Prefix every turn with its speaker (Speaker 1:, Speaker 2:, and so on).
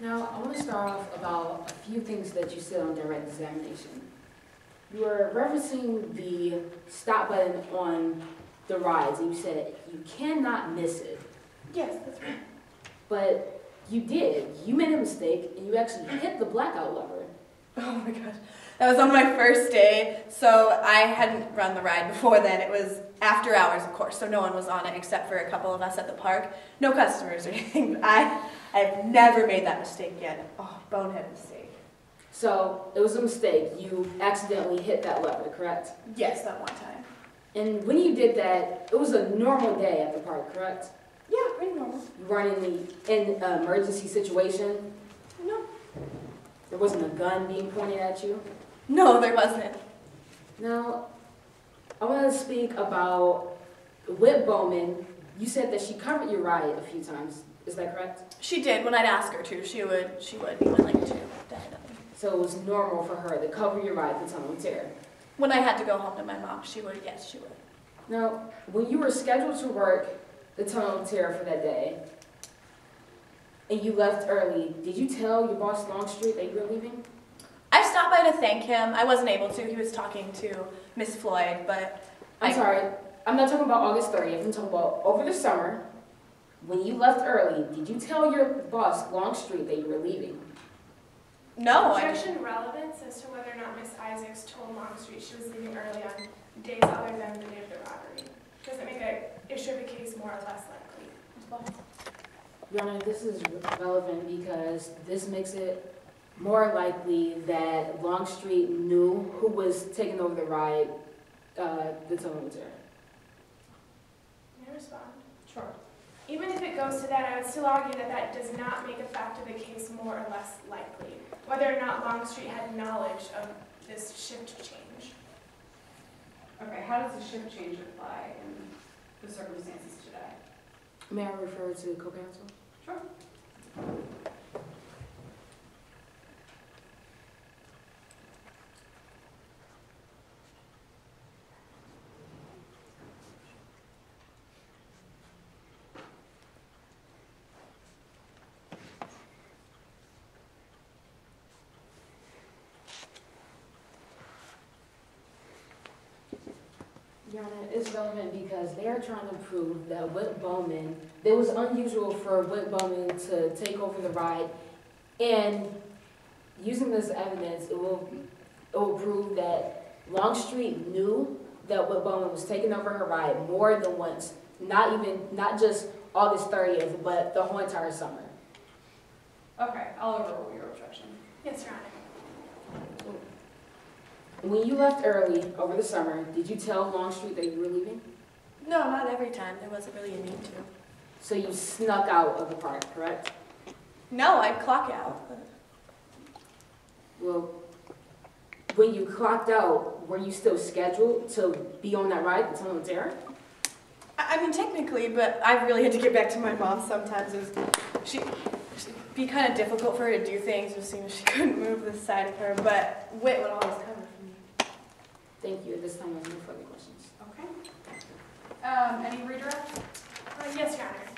Speaker 1: Now, I want to start off about a few things that you said on direct examination. You were referencing the stop button on the rides, and you said you cannot miss it.
Speaker 2: Yes, that's right.
Speaker 1: But you did. You made a mistake, and you actually hit the blackout lever.
Speaker 2: Oh my gosh. That was on my first day, so I hadn't run the ride before then. It was after hours, of course, so no one was on it except for a couple of us at the park. No customers or anything. I've never made that mistake yet. Oh, bonehead mistake.
Speaker 1: So, it was a mistake. You accidentally hit that lever, correct?
Speaker 2: Yes, that one time.
Speaker 1: And when you did that, it was a normal day at the park, correct?
Speaker 2: Yeah, pretty normal.
Speaker 1: You weren't in an emergency situation?
Speaker 2: No.
Speaker 1: There wasn't a gun being pointed at you?
Speaker 2: No, there wasn't.
Speaker 1: Now, I want to speak about Whit Bowman. You said that she covered your ride a few times. Is that correct?
Speaker 2: She did. When I'd ask her to, she would be willing to, definitely.
Speaker 1: So it was normal for her to cover your ride the Tunnel of Terror.
Speaker 2: When I had to go home to my mom, she would, yes, she would.
Speaker 1: Now, when you were scheduled to work the Tunnel of Terror for that day, and you left early, did you tell your boss Longstreet that you were leaving?
Speaker 2: I stopped by to thank him. I wasn't able to. He was talking to Miss Floyd, but...
Speaker 1: I'm sorry. I'm not talking about August 30th. I'm talking about over the summer. When you left early, did you tell your boss Longstreet that you were leaving?
Speaker 2: No,
Speaker 3: Objection relevance as to whether or not Miss Isaacs told Longstreet she was leaving early on days other than the day of the robbery. Does it make an issue of the case more or less likely?
Speaker 1: Your Honor, this is relevant because this makes it more likely that Longstreet knew who was taking over the ride, the Tunnel of Terror.
Speaker 3: May I respond?
Speaker 2: Sure.
Speaker 3: Even if it goes to that, I would still argue that that does not make a fact of the case more or less likely, whether or not Longstreet had knowledge of this shift change.
Speaker 4: Okay, how does the shift change apply in the circumstances today?
Speaker 1: May I refer to co-counsel?
Speaker 4: Sure.
Speaker 1: Your Honor, it's relevant because they are trying to prove that Whit Bowman, it was unusual for Whit Bowman to take over the ride, and using this evidence, it will prove that Longstreet knew that Whit Bowman was taking over her ride more than once, not just August 30th, but the whole entire summer.
Speaker 4: Okay, I'll overrule your objection.
Speaker 3: Yes, Your Honor.
Speaker 1: When you left early over the summer, did you tell Longstreet that you were leaving?
Speaker 2: No, not every time. There wasn't really a need to.
Speaker 1: So you snuck out of the park, correct?
Speaker 2: No, I'd clock out.
Speaker 1: Well, when you clocked out, were you still scheduled to be on that ride, the Tunnel of Terror?
Speaker 2: I mean, technically, but I really had to get back to my mom sometimes. She'd be kind of difficult for her to do things as soon as she couldn't move this side of her, but Whit would always cover for me.
Speaker 1: Thank you. At this time, I have no further questions.
Speaker 4: Okay. Any redirect?
Speaker 3: Yes, Your Honor.